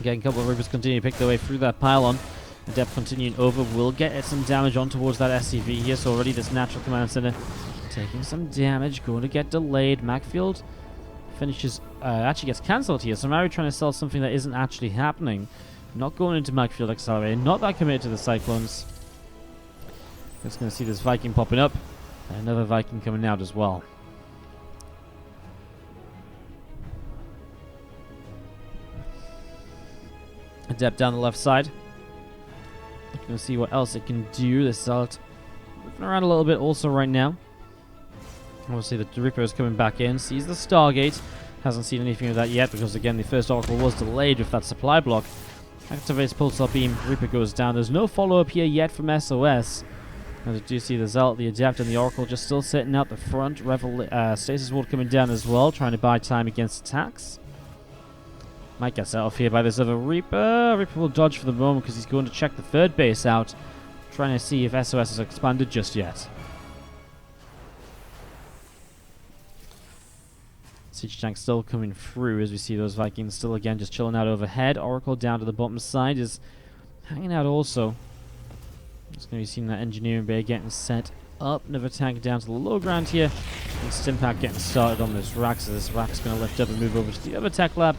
Again, a couple of Reapers continue to pick their way through that pylon. Adept continuing over will get some damage on towards that SCV here, so already this natural command center taking some damage, going to get delayed. Macfield finishes, actually gets cancelled here, so Maru trying to sell something that isn't actually happening. Not going into Macfield Accelerator, not that committed to the Cyclones. Just going to see this Viking popping up, and another Viking coming out as well. Adept down the left side. Looking to see what else it can do. This Zealot moving around a little bit also right now. Obviously the Reaper is coming back in, sees the Stargate. Hasn't seen anything of that yet because again the first Oracle was delayed with that supply block. Activates Pulsar Beam, Reaper goes down. There's no follow-up here yet from SOS. As you do see the Zealot, the Adept, and the Oracle just still sitting out the front. Stasis Ward coming down as well, trying to buy time against attacks. Might get set off here by this other Reaper. Reaper will dodge for the moment because he's going to check the third base out, trying to see if SOS has expanded just yet. Siege tank still coming through as we see those Vikings still again just chilling out overhead. Oracle down to the bottom side is hanging out also. Just going to be seeing that engineering bay getting set up. Another tank down to the low ground here. And Stimpack getting started on this rack. So this rack's going to lift up and move over to the other tech lab.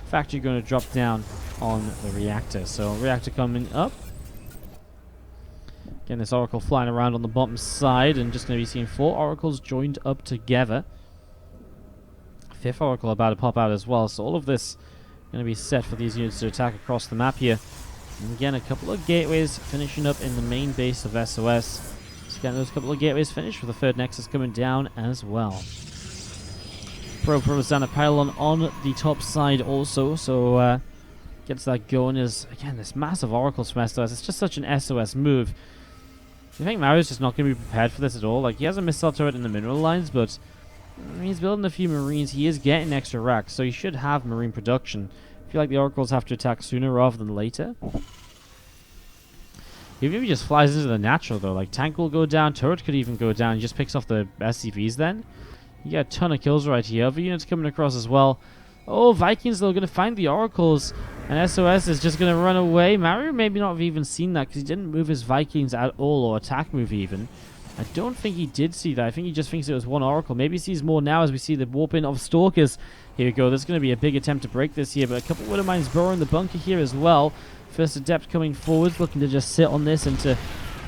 Factory going to drop down on the reactor. So reactor coming up. Again, this Oracle flying around on the bottom side. And just going to be seeing 4 Oracles joined up together. 5th Oracle about to pop out as well. So all of this going to be set for these units to attack across the map here. And again, a couple of gateways finishing up in the main base of SOS. Just getting those couple of gateways finished with the 3rd Nexus coming down as well. Probe throws down a pylon on the top side also, so gets that going. Is again this massive Oracle from SOS. It's just such an SOS move. I think Maru's just not going to be prepared for this at all. Like, he has a missile turret in the mineral lines, but he's building a few Marines. He is getting extra racks, so he should have Marine production. I feel like the Oracles have to attack sooner rather than later. Even if he just flies into the natural, though, like, tank will go down, turret could even go down, he just picks off the SCVs then. You get a ton of kills right here. Other units coming across as well. Oh, Vikings, though, going to find the Oracles, and SOS is just going to run away. Maru maybe not have even seen that, because he didn't move his Vikings at all, or attack move even. I don't think he did see that. I think he just thinks it was one Oracle. Maybe he sees more now as we see the warp in of Stalkers. Here we go. There's going to be a big attempt to break this here, but a couple of Widow Mines burrowing the bunker here as well. First Adept coming forward, looking to just sit on this and to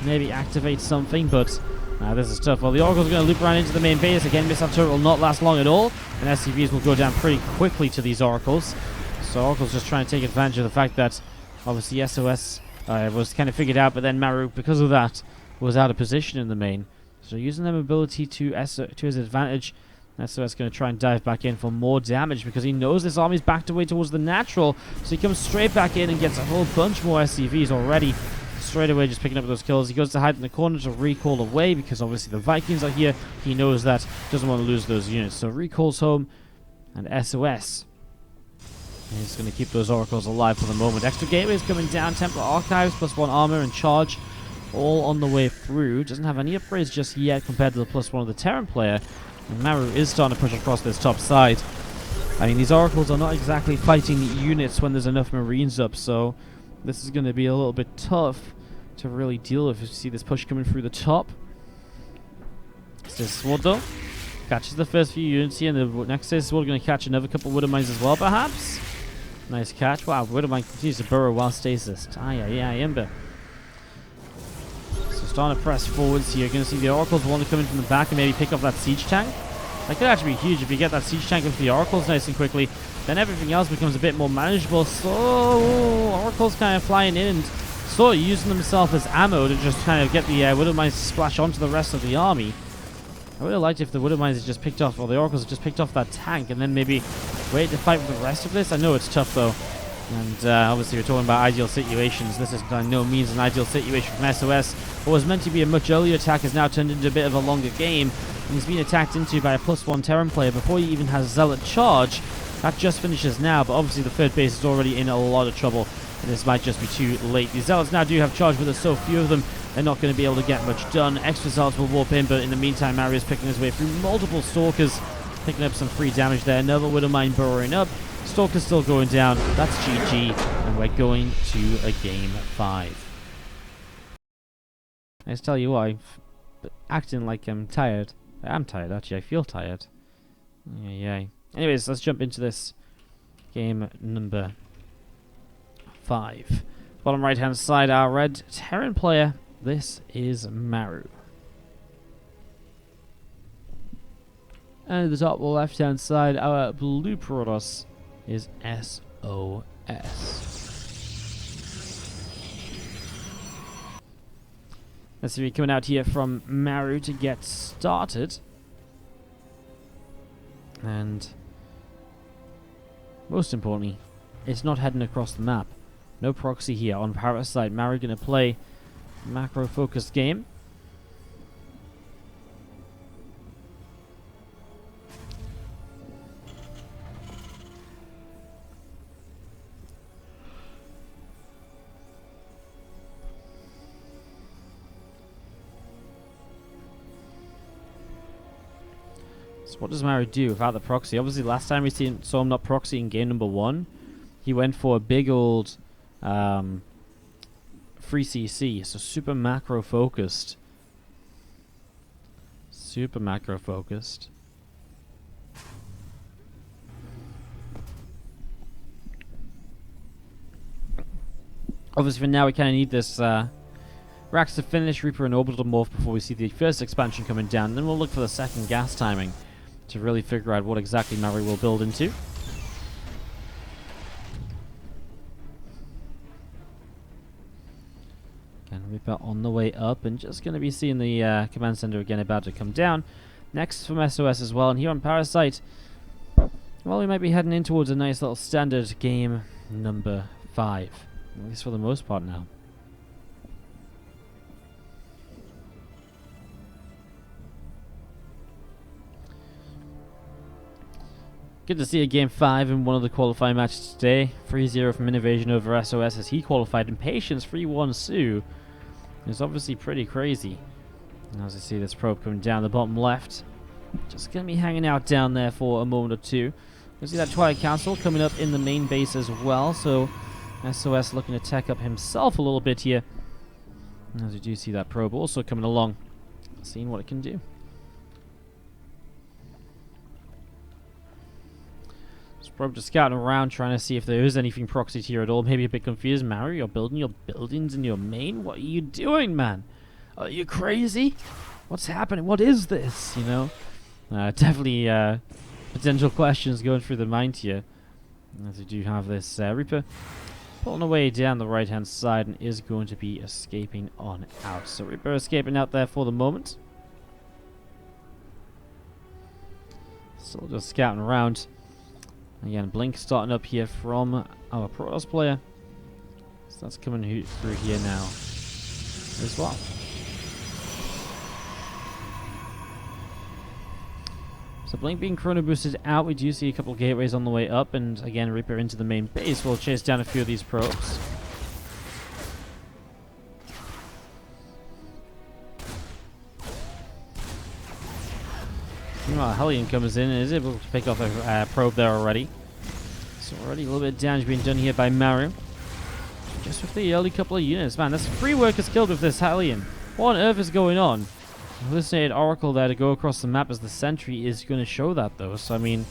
maybe activate something, but this is tough. Well, the Oracle's going to loop around into the main base. Again, Missile Turret will not last long at all, and SCVs will go down pretty quickly to these Oracles. So Oracle's just trying to take advantage of the fact that obviously SOS was kind of figured out, but then Maru, because of that, was out of position in the main. So using their mobility to his advantage, SOS going to try and dive back in for more damage because he knows this army's backed away towards the natural. So he comes straight back in and gets a whole bunch more SCVs already. Straight away just picking up those kills. He goes to hide in the corner to recall away because obviously the Vikings are here. He knows that, doesn't want to lose those units. So recalls home, and SOS is going to keep those Oracles alive for the moment. Extra gateways coming down. Templar Archives +1 armor and charge all on the way through. Doesn't have any upgrades just yet compared to the +1 of the Terran player. And Maru is starting to push across this top side. I mean, these Oracles are not exactly fighting units when there's enough Marines up, so this is going to be a little bit tough to really deal with. You see this push coming through the top. It's this Sword though. Catches the first few units here, and the next Sword going to catch another couple of Widow Mines as well, perhaps. Nice catch. Wow, Widow Mine continues to burrow while stasis. Ember. Starting to press forwards here. You're going to see the Oracles want to come in from the back and maybe pick up that siege tank. That could actually be huge if you get that siege tank into the Oracles nice and quickly. Then everything else becomes a bit more manageable. So Oracles kind of flying in and sort of using themselves as ammo to just kind of get the Widow Mines to splash onto the rest of the army. I would have liked if the Widow Mines had just picked off, or the Oracles had just picked off that tank and then maybe wait to fight with the rest of this. I know it's tough though. And obviously we're talking about ideal situations. This is by no means an ideal situation from SOS. What was meant to be a much earlier attack has now turned into a bit of a longer game. And he's been attacked into by a +1 Terran player before he even has Zealot charge. That just finishes now, but obviously the third base is already in a lot of trouble. And this might just be too late. The Zealots now do have charge, but there's so few of them, they're not going to be able to get much done. Extra Zealots will warp in, but in the meantime, Maru is picking his way through multiple Stalkers, picking up some free damage there. Another Widow Mine burrowing up. Stalker's still going down. That's GG, and we're going to a game 5. Let's tell you why. Acting like I'm tired. I am tired, actually. I feel tired. Yay. Anyways, let's jump into this game number 5. Bottom right-hand side, our red Terran player. This is Maru. And at the top left-hand side, our blue Protoss is SOS. Let's see, we're coming out here from Maru to get started. And most importantly, it's not heading across the map. No proxy here on Parasite. Maru going to play macro-focused game. So what does Maru do without the proxy? Obviously, last time we saw him not proxy in game number 1, he went for a big old free CC, so super macro focused. Super macro focused. Obviously, for now, we kind of need this racks to finish, Reaper and Orbital Morph before we see the first expansion coming down. Then we'll look for the second gas timing to really figure out what exactly Maru will build into. And Reaper on the way up, and just going to be seeing the command center again about to come down. Next from SOS as well, and here on Parasite, well, we might be heading in towards a nice little standard game number 5. At least for the most part now. Good to see a game 5 in one of the qualifying matches today. 3-0 from Innovation over SOS as he qualified. And Patience 3-1 Sue is obviously pretty crazy. And as I see this probe coming down the bottom left, just going to be hanging out down there for a moment or two. We see that Twilight Council coming up in the main base as well. So SOS looking to tech up himself a little bit here. As we do see that probe also coming along. seeing what it can do. It's probably just scouting around, trying to see if there is anything proxied here at all. Maybe a bit confused. Maru, you're building your buildings in your main? What are you doing, man? Are you crazy? What's happening? What is this? You know? Definitely potential questions going through the mind here. As we do have this Reaper pulling away down the right hand side and is going to be escaping on out. So Reaper escaping out there for the moment. Still just scouting around. Again, Blink starting up here from our Protoss player. So that's coming through here now as well. So Blink being chrono boosted out, we do see a couple of gateways on the way up, and again Reaper into the main base will chase down a few of these probes. Meanwhile, Hellion comes in and is able to pick off a probe there already. So already a little bit of damage being done here by Maru. Just with the early couple of units. Man, that's 3 workers killed with this Hellion. What on earth is going on? Hallucinated Oracle there to go across the map as the sentry is going to show that though. So I mean,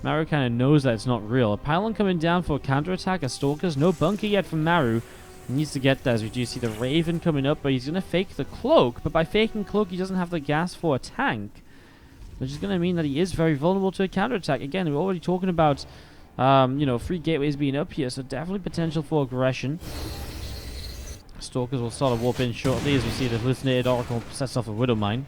Maru kind of knows that it's not real. A pylon coming down for a counterattack. A Stalkers. No bunker yet from Maru. He needs to get there as we do see the Raven coming up, but he's going to fake the cloak. But by faking cloak, he doesn't have the gas for a tank, which is going to mean that he is very vulnerable to a counterattack. Again, we're already talking about, you know, 3 gateways being up here, so definitely potential for aggression. Stalkers will start to warp in shortly as we see the hallucinated Oracle sets off a Widow Mine.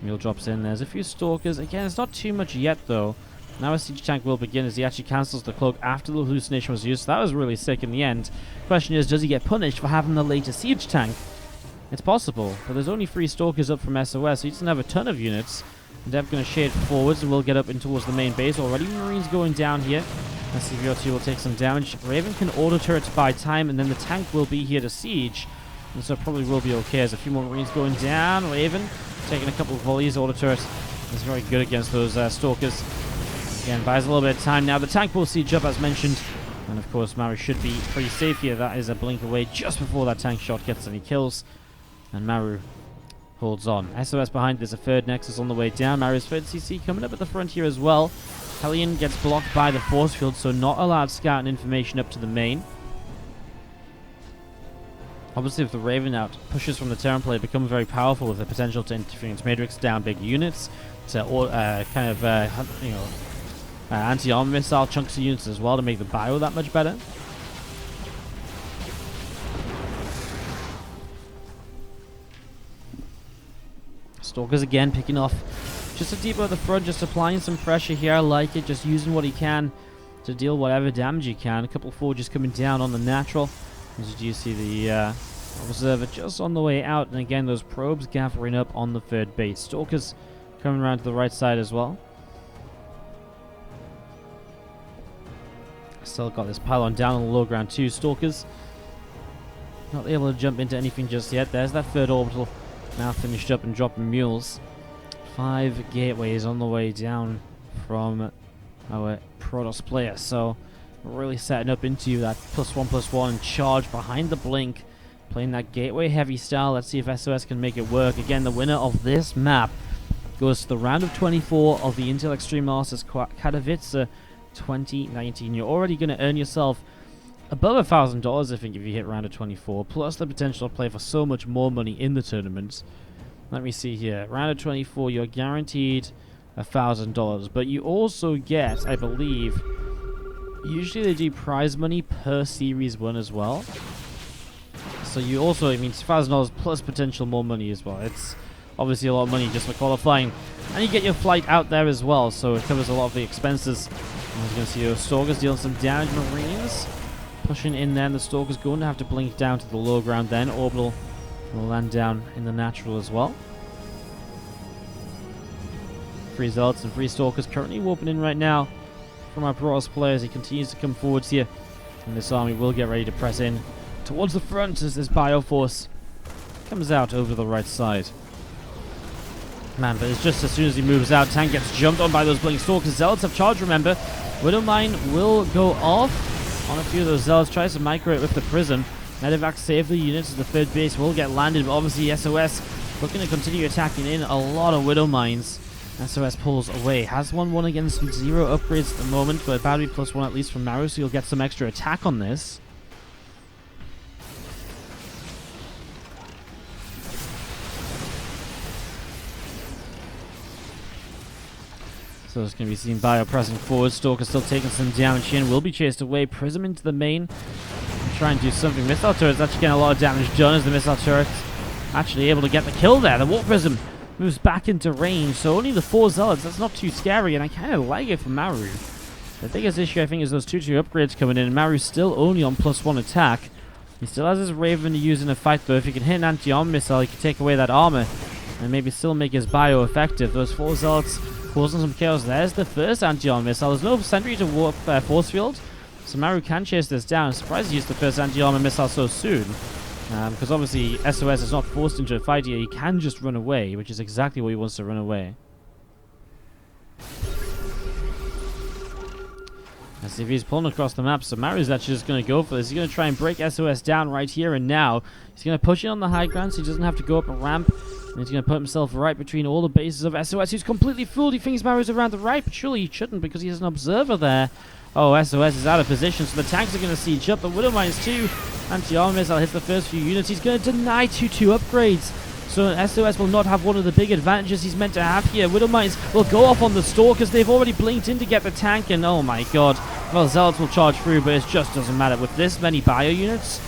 Mule drops in. There's a few Stalkers. Again, it's not too much yet, though. Now a siege tank will begin as he actually cancels the cloak after the hallucination was used. So that was really sick in the end. Question is, does he get punished for having the later siege tank? It's possible, but there's only 3 Stalkers up from SOS, so he doesn't have a ton of units. Dev going to shade forwards and we'll get up in towards the main base. Already Marines going down here. SCVR2 will take some damage. Raven can auto turrets by time, and then the tank will be here to siege. And so probably will be okay. There's a few more Marines going down. Raven taking a couple of volleys. Auto turret is very good against those Stalkers. Again, buys a little bit of time now. The tank will siege up as mentioned. And of course, Maru should be pretty safe here. That is a blink away just before that tank shot gets any kills. And Maru holds on. SOS behind. There's a 3rd Nexus on the way down. Maru's 3rd CC coming up at the front here as well. Hellion gets blocked by the force field, so not allowed scouting information up to the main. Obviously, if the Raven out pushes from the Terran play, it becomes very powerful with the potential to interference matrix down big units, to anti-armor missile chunks of units as well to make the bio that much better. Stalkers again picking off just a depot at the front, just applying some pressure here. I like it, just using what he can to deal whatever damage he can. A couple of forges coming down on the natural. As you see the observer just on the way out, and again those probes gathering up on the 3rd base. Stalkers coming around to the right side as well. Still got this pylon down on the low ground too. Stalkers not able to jump into anything just yet. There's that 3rd orbital now finished up and dropping mules. 5 gateways on the way down from our Protoss player. So really setting up into that +1/+1 and charge behind the blink. Playing that gateway heavy style. Let's see if SOS can make it work. Again, the winner of this map goes to the round of 24 of the Intel Extreme Masters Katowice 2019. You're already going to earn yourself above $1,000, I think, if you hit round of 24, plus the potential to play for so much more money in the tournament. Let me see here. Round of 24, you're guaranteed $1,000, but you also get, I believe, usually they do prize money per series won as well. So you also, it means $1,000 plus potential more money as well. It's obviously a lot of money just for qualifying. And you get your flight out there as well, so it covers a lot of the expenses. And as you can see, those Stalkers dealing some damage. Marines pushing in there, and the Stalker's going to have to blink down to the low ground then. Orbital will land down in the natural as well. 3 Zealots and 3 Stalkers currently warping in right now from our Protoss players. He continues to come forwards here, and this army will get ready to press in towards the front as this Bioforce comes out over the right side. Man, but it's just as soon as he moves out, tank gets jumped on by those Blink Stalkers. Zealots have charged, remember. Widow Mine will go off on a few of those Zealots. Tries to micro it with the Prism. Medevac save the units as the third base will get landed, but obviously SOS looking to continue attacking in a lot of Widow Mines. SOS pulls away. Has 1-1 against 0 upgrades at the moment, but about to be +1 at least from Maru, so you'll get some extra attack on this. So it's going to be seen Bio pressing forward. Stalker still taking some damage in. Will be chased away. Prism into the main. Try and do something. Missile turret's actually getting a lot of damage done as the missile turret actually able to get the kill there. The Warp Prism moves back into range. So only the 4 Zealots. That's not too scary, and I kind of like it for Maru. The biggest issue, I think, is those 2-2 upgrades coming in. And Maru's still only on +1 attack. He still has his Raven to use in a fight, though. If he can hit an anti-armor missile, he can take away that armor and maybe still make his Bio effective. Those 4 Zealots causing some chaos. There's the first anti-armor missile. There's no sentry to warp force field, so Maru can chase this down. I'm surprised he used the first anti-armor missile so soon, because obviously SOS is not forced into a fight here. He can just run away, which is exactly what he wants to run away. Let's see if he's pulling across the map. So Maru's actually just going to go for this. He's going to try and break SOS down right here and now. He's going to push in on the high ground so he doesn't have to go up a ramp. And he's going to put himself right between all the bases of SOS. He's completely fooled. He thinks Maru's around the right, but surely he shouldn't because he has an observer there. Oh, SOS is out of position, so the tanks are going to siege up. The Widow Mines too. Anti-armor missile hits the first few units. He's going to deny 2-2 upgrades. So SOS will not have one of the big advantages he's meant to have here. Widow Mines will go off on the Stalkers. They've already blinked in to get the tank, and oh my god. Well, Zealots will charge through, but it just doesn't matter. With this many Bio units,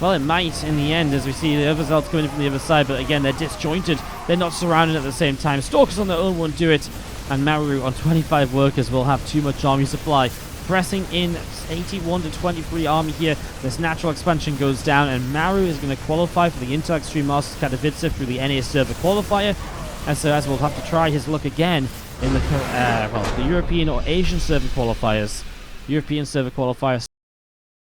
well, it might in the end, as we see the other Zealots coming in from the other side, but again, they're disjointed. They're not surrounded at the same time. Stalkers on their own won't do it, and Maru on 25 workers will have too much army supply. Pressing in 81 to 23 army here. This natural expansion goes down, and Maru is going to qualify for the Intel Extreme Masters Katowice through the NA server qualifier. SOS will have to try his luck again in the European or Asian server qualifiers. European server qualifiers